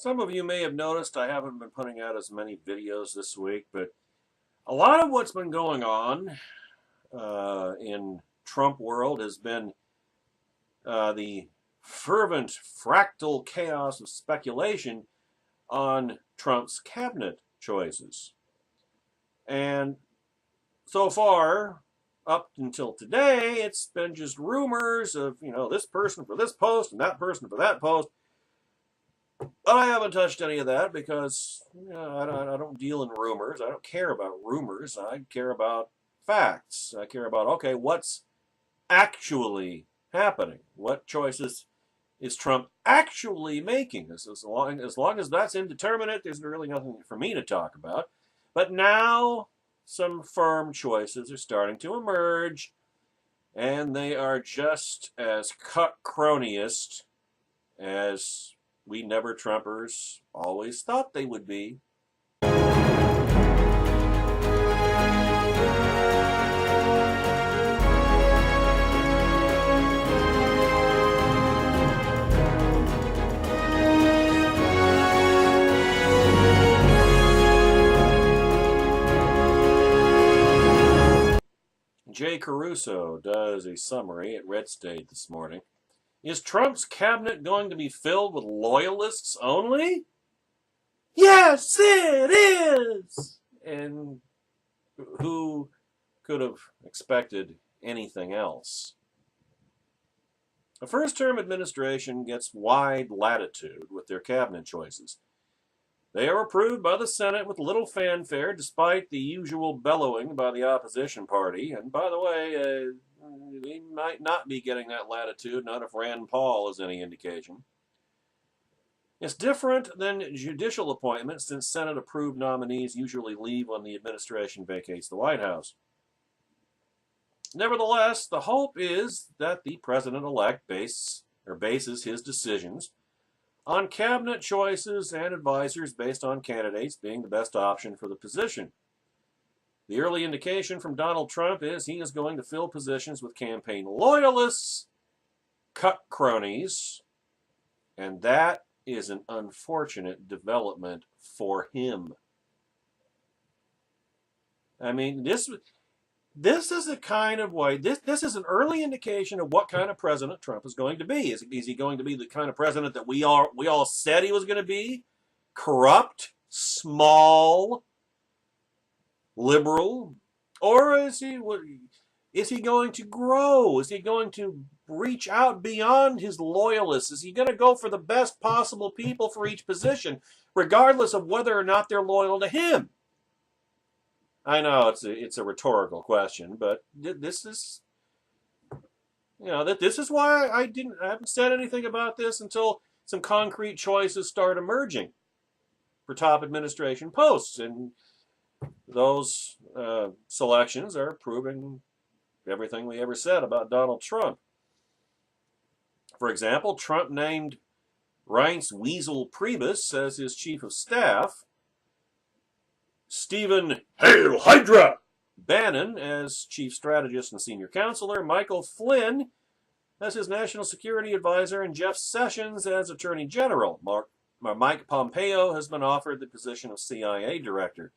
Some of you may have noticed I haven't been putting out as many videos this week, but a lot of what's been going on in Trump world has been the fervent fractal chaos of speculation on Trump's cabinet choices. And so far, up until today, it's been just rumors of, this person for this post and that person for that post. But I haven't touched any of that because I don't deal in rumors. I don't care about rumors. I care about facts. I care about, okay, what's actually happening? What choices is Trump actually making? As long as that's indeterminate, there's really nothing for me to talk about. But now some firm choices are starting to emerge, and they are just as Cuckronyist as we never Trumpers always thought they would be. Jay Caruso does a summary at Red State this morning. Is Trump's cabinet going to be filled with loyalists only? Yes, it is! And who could have expected anything else? A first-term administration gets wide latitude with their cabinet choices. They are approved by the Senate with little fanfare, despite the usual bellowing by the opposition party. And by the way, we might not be getting that latitude, not if Rand Paul is any indication. It's different than judicial appointments, since Senate-approved nominees usually leave when the administration vacates the White House. Nevertheless, the hope is that the president-elect bases his decisions on cabinet choices and advisors based on candidates being the best option for the position. The early indication from Donald Trump is he is going to fill positions with campaign loyalists, Cuckronies, and that is an unfortunate development for him. I mean, this is a kind of way, this is an early indication of what kind of president Trump is going to be. Is he going to be the kind of president that we all said he was going to be? Corrupt, small, liberal? Or is he going to grow? Is he going to reach out beyond his loyalists? Is he going to go for the best possible people for each position, regardless of whether or not they're loyal to him? I know it's a rhetorical question, but this is, this is why I haven't said anything about this until some concrete choices start emerging for top administration posts, and those selections are proving everything we ever said about Donald Trump. For example, Trump named Reince Weasel Priebus as his chief of staff, Stephen Hail Hydra Bannon as chief strategist and senior counselor, Michael Flynn as his national security advisor, and Jeff Sessions as attorney general. Mike Pompeo has been offered the position of CIA director.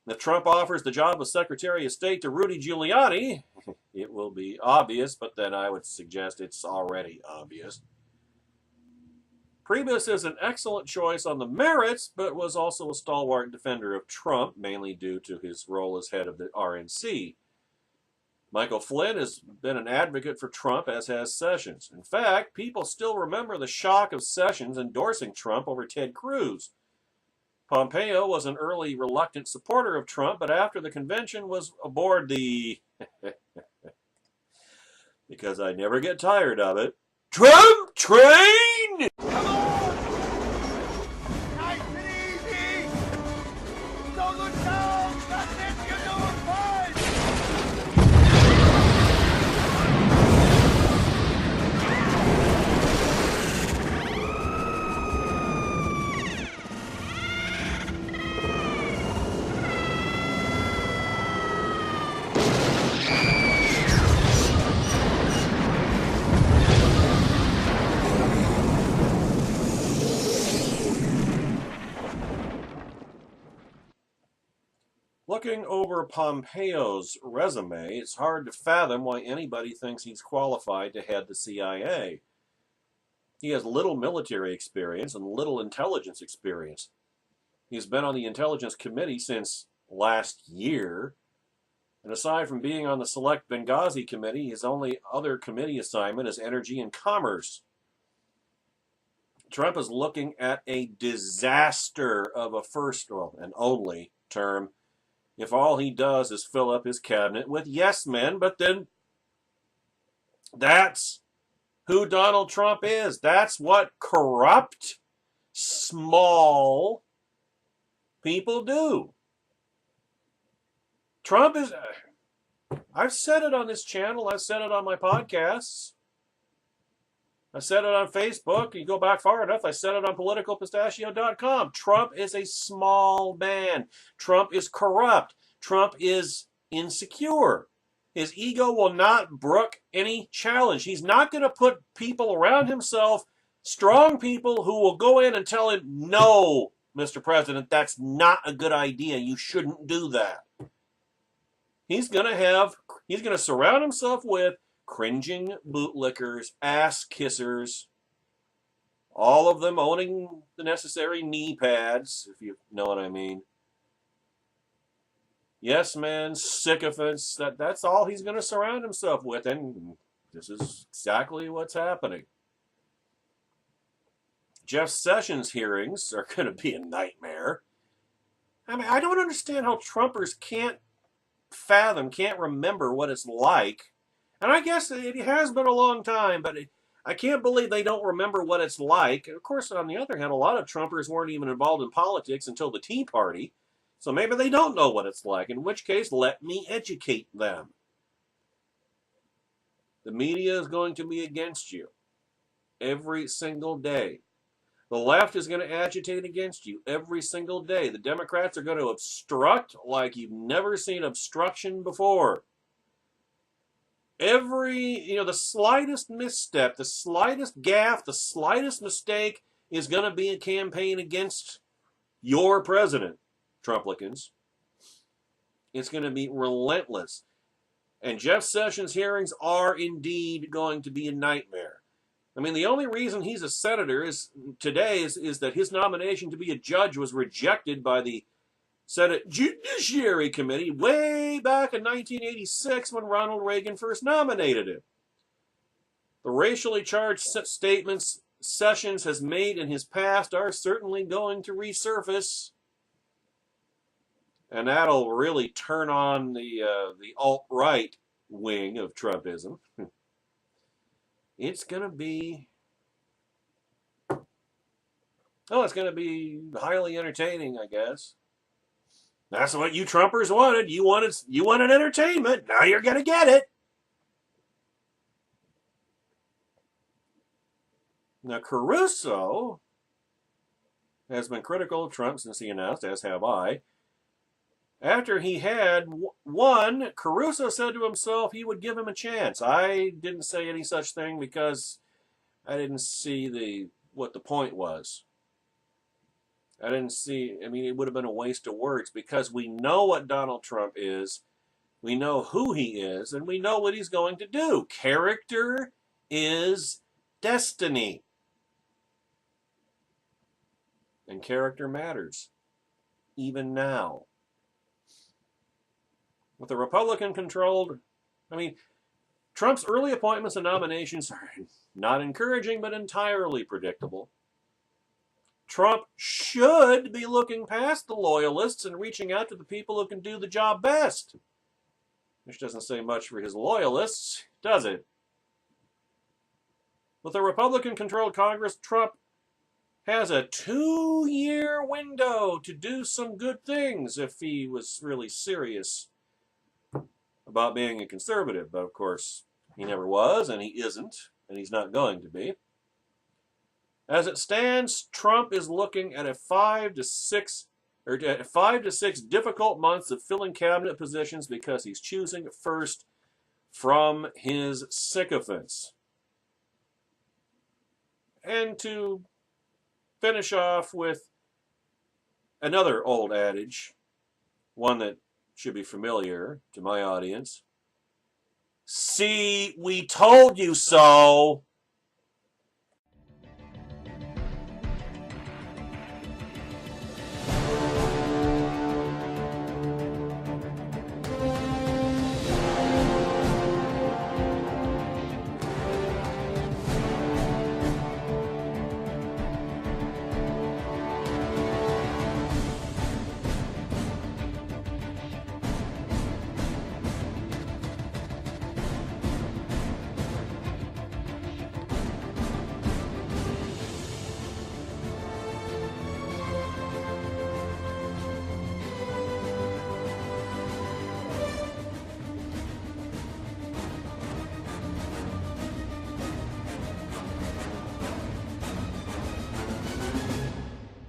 If Trump offers the job of Secretary of State to Rudy Giuliani, it will be obvious, but then I would suggest it's already obvious. Priebus is an excellent choice on the merits, but was also a stalwart defender of Trump, mainly due to his role as head of the RNC. Michael Flynn has been an advocate for Trump, as has Sessions. In fact, people still remember the shock of Sessions endorsing Trump over Ted Cruz. Pompeo was an early reluctant supporter of Trump, but after the convention was aboard the because I never get tired of it, Trump train! Come on! Nice and easy! Don't look down! That's it! You're doing fine! looking over Pompeo's resume, it's hard to fathom why anybody thinks he's qualified to head the CIA. He has little military experience and little intelligence experience. He's been on the Intelligence Committee since last year, and aside from being on the Select Benghazi Committee, his only other committee assignment is Energy and Commerce. Trump is looking at a disaster of a first, well, and only term if all he does is fill up his cabinet with yes men, but then that's who Donald Trump is. That's what corrupt, small people do. Trump is, I've said it on this channel, I've said it on my podcasts, I said it on Facebook. You go back far enough, I said it on politicalpistachio.com. Trump is a small man. Trump is corrupt. Trump is insecure. His ego will not brook any challenge. He's not going to put people around himself, strong people who will go in and tell him, no, Mr. President, that's not a good idea. You shouldn't do that. He's going to surround himself with cringing bootlickers, ass kissers, all of them owning the necessary knee pads, if you know what I mean. Yes, man, sycophants, that's all he's going to surround himself with, and this is exactly what's happening. Jeff Sessions' hearings are going to be a nightmare. I mean, I don't understand how Trumpers can't remember what it's like. And I guess it has been a long time, but I can't believe they don't remember what it's like. Of course, on the other hand, a lot of Trumpers weren't even involved in politics until the Tea Party. So maybe they don't know what it's like, in which case, let me educate them. The media is going to be against you every single day. The left is going to agitate against you every single day. The Democrats are going to obstruct like you've never seen obstruction before. The slightest misstep, the slightest gaffe, the slightest mistake is going to be a campaign against your president, Trumplicans. It's going to be relentless. And Jeff Sessions' hearings are indeed going to be a nightmare. I mean, the only reason he's a senator today is that his nomination to be a judge was rejected by the Senate Judiciary Committee way back in 1986 when Ronald Reagan first nominated him. The racially charged statements Sessions has made in his past are certainly going to resurface. And that'll really turn on the alt-right wing of Trumpism. It's going to be highly entertaining, I guess. That's what you Trumpers wanted. You wanted entertainment. Now you're going to get it. Now, Caruso has been critical of Trump since he announced, as have I. After he had won, Caruso said to himself he would give him a chance. I didn't say any such thing because I didn't see what the point was. I mean, it would have been a waste of words because we know what Donald Trump is, we know who he is, and we know what he's going to do. Character is destiny. And character matters, even now. With a Republican-controlled, Trump's early appointments and nominations are not encouraging, but entirely predictable. Trump should be looking past the loyalists and reaching out to the people who can do the job best. Which doesn't say much for his loyalists, does it? With a Republican-controlled Congress, Trump has a 2-year window to do some good things if he was really serious about being a conservative. But of course, he never was, and he isn't, and he's not going to be. As it stands, Trump is looking at 5 to 6 difficult months of filling cabinet positions because he's choosing first from his sycophants. And to finish off with another old adage, one that should be familiar to my audience. See, we told you so.